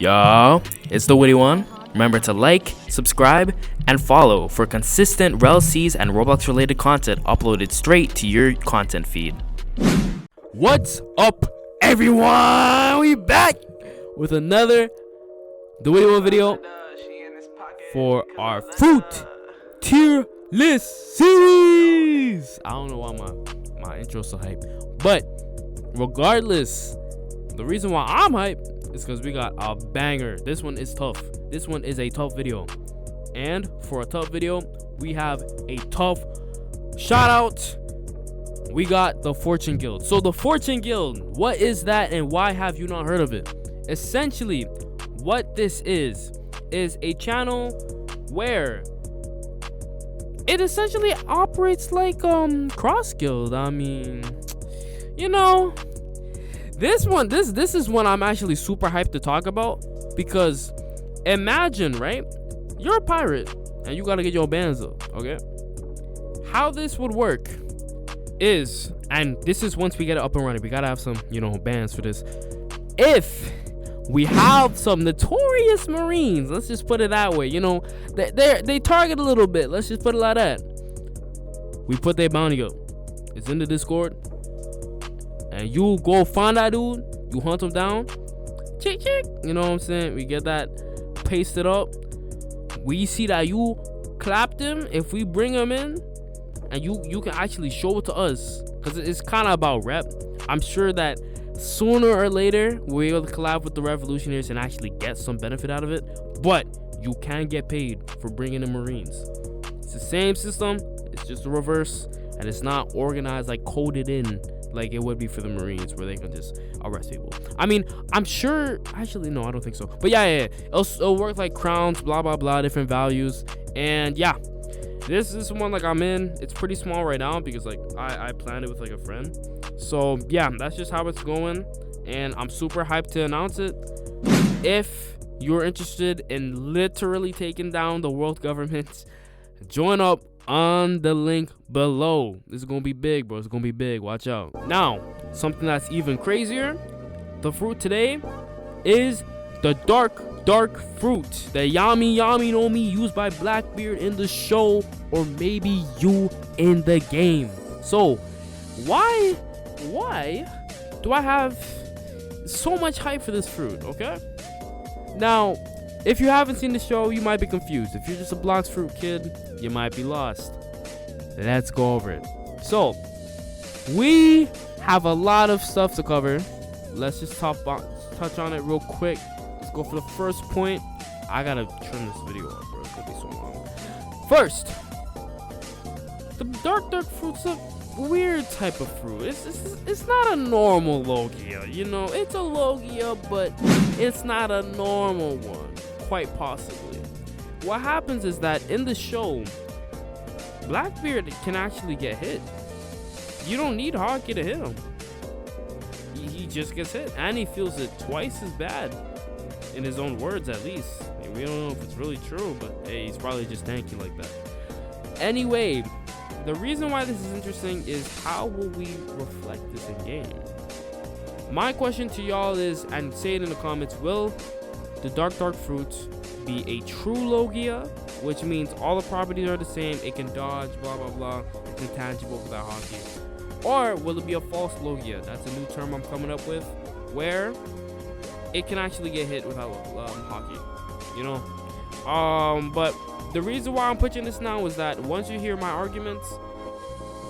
Yo, it's the Witty One. Remember to like, subscribe, and follow for consistent Rell Seas and Roblox related content uploaded straight to your content feed. What's up, everyone? We back with another The Witty One video for our fruit tier list series. I don't know why my intro's so hype, but regardless, the reason why I'm hype is because we got a banger. This one is tough. This one is a tough video, and for a tough video, we have a tough shout out. We got the Fortune Guild. So the Fortune Guild, what is that and why have you not heard of it? Essentially, what this is a channel where it essentially operates like Cross Guild. I mean, you know, this is one I'm actually super hyped to talk about, because imagine, right? You're a pirate and you gotta get your bands up, okay? How this would work is, and this is once we get it up and running, we gotta have some, bands for this. If we have some notorious Marines, let's just put it that way, they target a little bit, let's just put it like that. We put their bounty up. It's in the Discord. And you go find that dude, you hunt him down, chick, you know what I'm saying? We get that pasted up. We see that you clapped him. If we bring him in, and you can actually show it to us, because it's kind of about rep. I'm sure that sooner or later we're able to collab with the Revolutionaries and actually get some benefit out of it. But you can get paid for bringing in Marines. It's the same system, it's just the reverse, and it's not organized, like coded in like it would be for the Marines, where they can just arrest people. I mean, I'm sure, actually no, I don't think so, but yeah, it'll work like crowns, blah blah blah, different values. And yeah, this is one like I'm in. It's pretty small right now because like I planned it with like a friend. So yeah, that's just how it's going, and I'm super hyped to announce it. If you're interested in literally taking down the world government, join up on the link below. This is gonna be big, bro. It's gonna be big. Watch out. Now, something that's even crazier, the fruit today is the dark fruit, the yummy no mi used by Blackbeard in the show, or maybe you in the game. So why do I have so much hype for this fruit? Okay, now if you haven't seen the show, you might be confused. If you're just a Blox Fruit kid, you might be lost. Let's go over it. So, we have a lot of stuff to cover. Let's just touch on it real quick. Let's go for the first point. I gotta turn this video off, bro. It's gonna be so long. First, the dark fruit's a weird type of fruit. It's not a normal Logia. It's a Logia, but it's not a normal one. Quite possibly. What happens is that in the show, Blackbeard can actually get hit. You don't need Hockey to hit him. He just gets hit, and he feels it twice as bad, in his own words at least. We don't know if it's really true, but hey, he's probably just tanky like that. Anyway, the reason why this is interesting is how will we reflect this in game? My question to y'all is, and say it in the comments, will the dark fruit be a true Logia, which means all the properties are the same, it can dodge, blah blah blah, it's intangible without Hockey? Or will it be a false Logia? That's a new term I'm coming up with, where it can actually get hit without Hockey, but the reason why I'm pushing this now is that once you hear my arguments,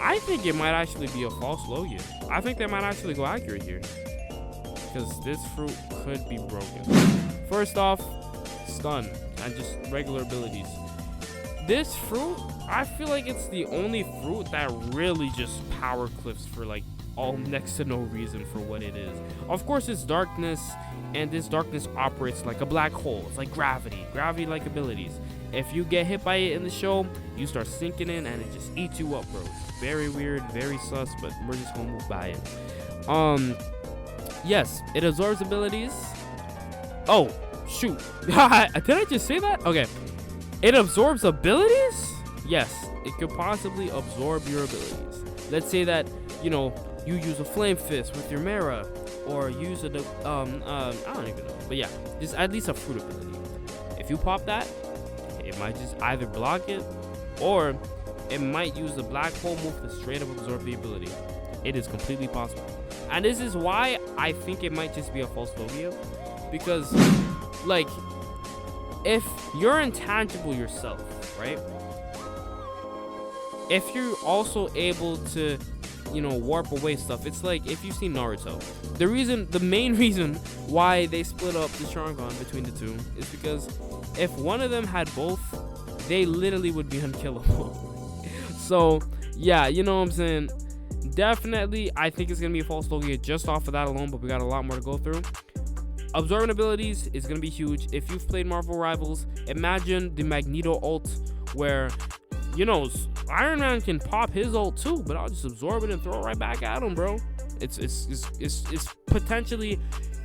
I think it might actually be a false Logia. I think they might actually go accurate here, because this fruit could be broken. First off, stun and just regular abilities. This fruit, I feel like it's the only fruit that really just power clips for like all next to no reason for what it is. Of course, it's darkness, and this darkness operates like a black hole. It's like gravity-like abilities. If you get hit by it in the show, you start sinking in and it just eats you up, bro. It's very weird, very sus, but we're just gonna move by it. Yes, it absorbs abilities. Oh, shoot. Did I just say that? Okay. It absorbs abilities? Yes, it could possibly absorb your abilities. Let's say that, you use a Flame Fist with your Mara, or use a I don't even know, but yeah, just at least a fruit ability. If you pop that, it might just either block it, or it might use the black hole move to straight up absorb the ability. It is completely possible, and this is why I think it might just be a false Logia, because like if you're intangible yourself, right? If you're also able to, you know, warp away stuff, it's like if you've seen Naruto. The main reason why they split up the Sharingan between the two is because if one of them had both, they literally would be unkillable. So yeah, you know what I'm saying? Definitely, I think it's gonna be a false Logia just off of that alone, but we got a lot more to go through. Absorbing abilities is gonna be huge. If you've played Marvel Rivals, imagine the Magneto ult, where, you know, Iron Man can pop his ult too, but I'll just absorb it and throw it right back at him, bro. It's potentially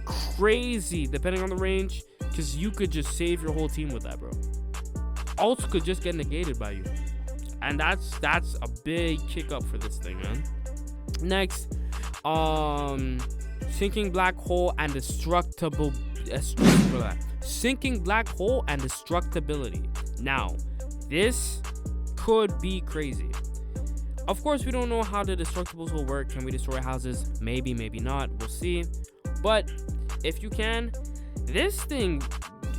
crazy depending on the range, because you could just save your whole team with that, bro. Ults could just get negated by you, and that's a big kick up for this thing, man. Next, sinking black hole and sinking black hole and destructibility. Now, this could be crazy. Of course, we don't know how the destructibles will work. Can we destroy houses? Maybe, maybe not. We'll see. But if you can, this thing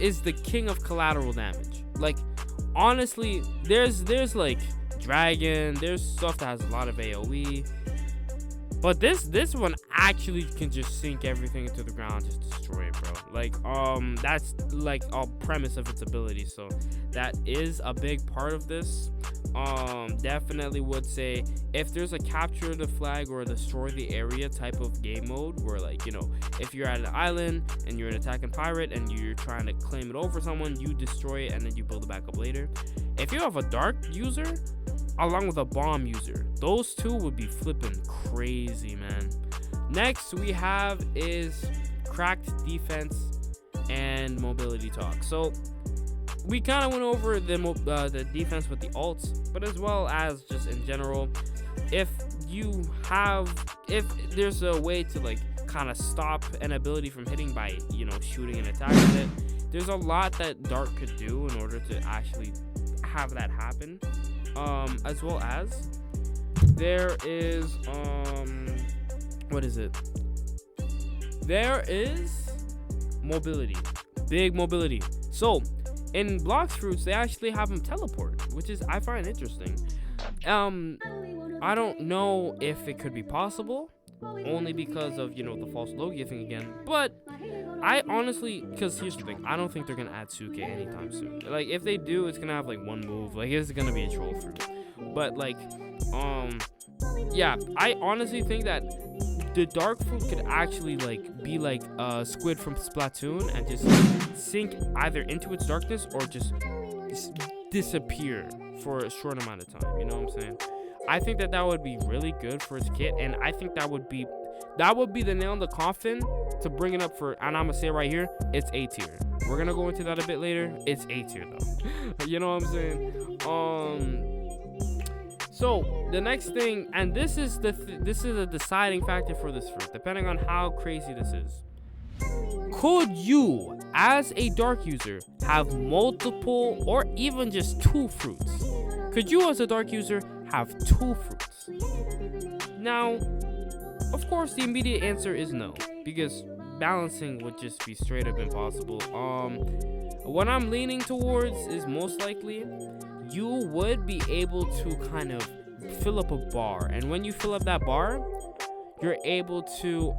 is the king of collateral damage. Like, honestly, there's like dragon, there's stuff that has a lot of AoE, but this one actually can just sink everything into the ground, just destroy it, bro. Like, that's like a premise of its ability, so that is a big part of this. Definitely would say if there's a capture the flag or destroy the area type of game mode, where, like, you know, if you're at an island and you're an attacking pirate and you're trying to claim it over someone, you destroy it and then you build it back up later. If you have a dark user along with a bomb user, those two would be flipping crazy, man. Next we have is cracked defense and mobility talk. So we kind of went over the defense with the ults, but as well as just in general, if there's a way to, like, kind of stop an ability from hitting by, you know, shooting an attack at it, there's a lot that Dark could do in order to actually have that happen. As well as there is what is it? There is mobility, big mobility. So in Blox Fruits, they actually have them teleport, which is, I find interesting. I don't know if it could be possible, only because of, you know, the false Logia thing again. But I honestly, because here's the thing, I don't think they're gonna add Suke anytime soon. Like, if they do, it's gonna have like one move. Like, it's gonna be a troll fruit. But like, yeah, I honestly think that the dark fruit could actually, like, be like a squid from Splatoon and just sink either into its darkness or just disappear for a short amount of time. You know what I'm saying? I think that would be really good for its kit, and I think that would be the nail in the coffin to bring it up for, and I'm gonna say right here, it's A tier. We're gonna go into that a bit later. It's A tier though. You know what I'm saying? So the next thing, and this is a deciding factor for this fruit, depending on how crazy this is. Could you, as a dark user, have multiple or even just 2 fruits? Could you, as a dark user, have 2 fruits? Now, of course, the immediate answer is no, because balancing would just be straight up impossible. What I'm leaning towards is most likely you would be able to kind of fill up a bar, and when you fill up that bar, you're able to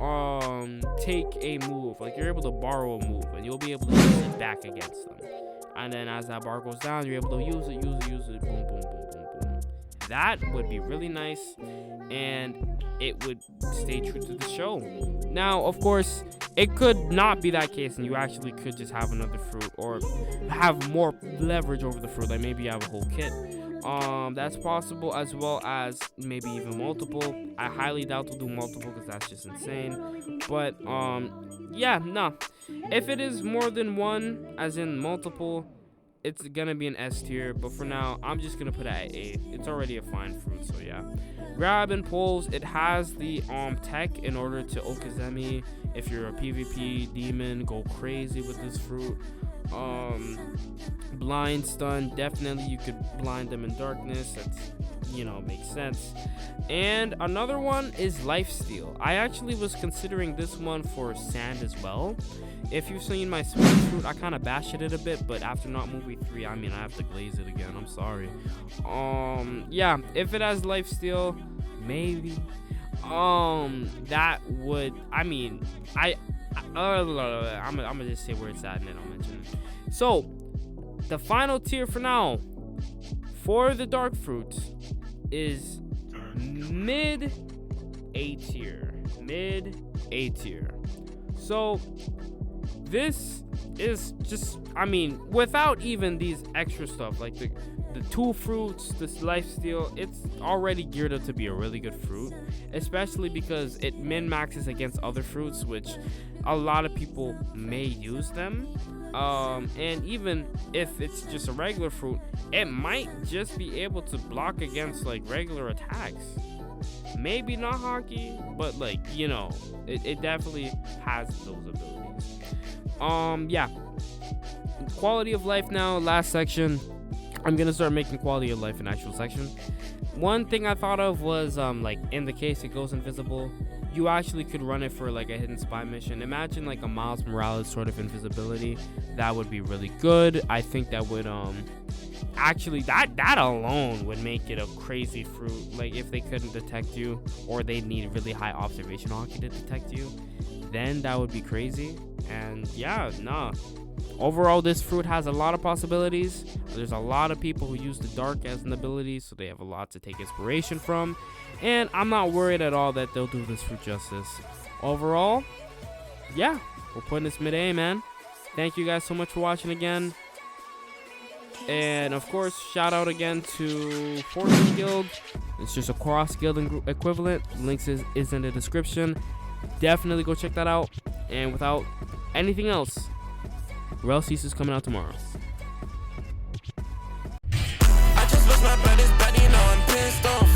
take a move, like you're able to borrow a move, and you'll be able to use it back against them. And then as that bar goes down, you're able to use it, boom, boom, boom, boom, boom. That would be really nice, and it would stay true to the show. Now, of course, it could not be that case, and you actually could just have another fruit or have more leverage over the fruit. Like, maybe you have a whole kit. That's possible, as well as maybe even multiple. I highly doubt they'll do multiple because that's just insane. But yeah, no. If it is more than one, as in multiple, it's gonna be an S tier. But for now, I'm just gonna put it at A. It's already a fine fruit, so yeah. Grab and pulls. It has the tech in order to Okizeme If you're a PvP demon, go crazy with this fruit. Blind stun, definitely you could blind them in darkness. That's, makes sense. And another one is lifesteal. I actually was considering this one for sand as well. If you've seen my sweet fruit, I kind of bashed it a bit, but after not movie 3, I have to glaze it again. I'm sorry. Yeah, if it has lifesteal, maybe. That would, I'm gonna just say where it's at and then I'll mention it. So, the final tier for now for the dark fruit is mid A tier. So, this is just, without even these extra stuff, like the 2 fruits, this lifesteal, it's already geared up to be a really good fruit, especially because it min-maxes against other fruits, which a lot of people may use them. And even if it's just a regular fruit, it might just be able to block against like regular attacks. Maybe not hockey, but it definitely has those abilities. Yeah. Quality of life now, last section. I'm gonna start making quality of life an actual section. One thing I thought of was in the case it goes invisible, you actually could run it for like a hidden spy mission. Imagine like a Miles Morales sort of invisibility. That would be really good. I think that would actually that alone would make it a crazy fruit. Like if they couldn't detect you or they need really high observation hockey to detect you, then that would be crazy. And yeah, overall, this fruit has a lot of possibilities. There's a lot of people who use the dark as an ability, so they have a lot to take inspiration from. And I'm not worried at all that they'll do this fruit justice. Overall, yeah, we're putting this mid-A, man. Thank you guys so much for watching again. And of course, shout out again to Fortune Guild. It's just a cross guild equivalent. Links is in the description. Definitely go check that out. And without anything else, Rell Seas is coming out tomorrow. I just lost my brother's body, now I'm pissed off.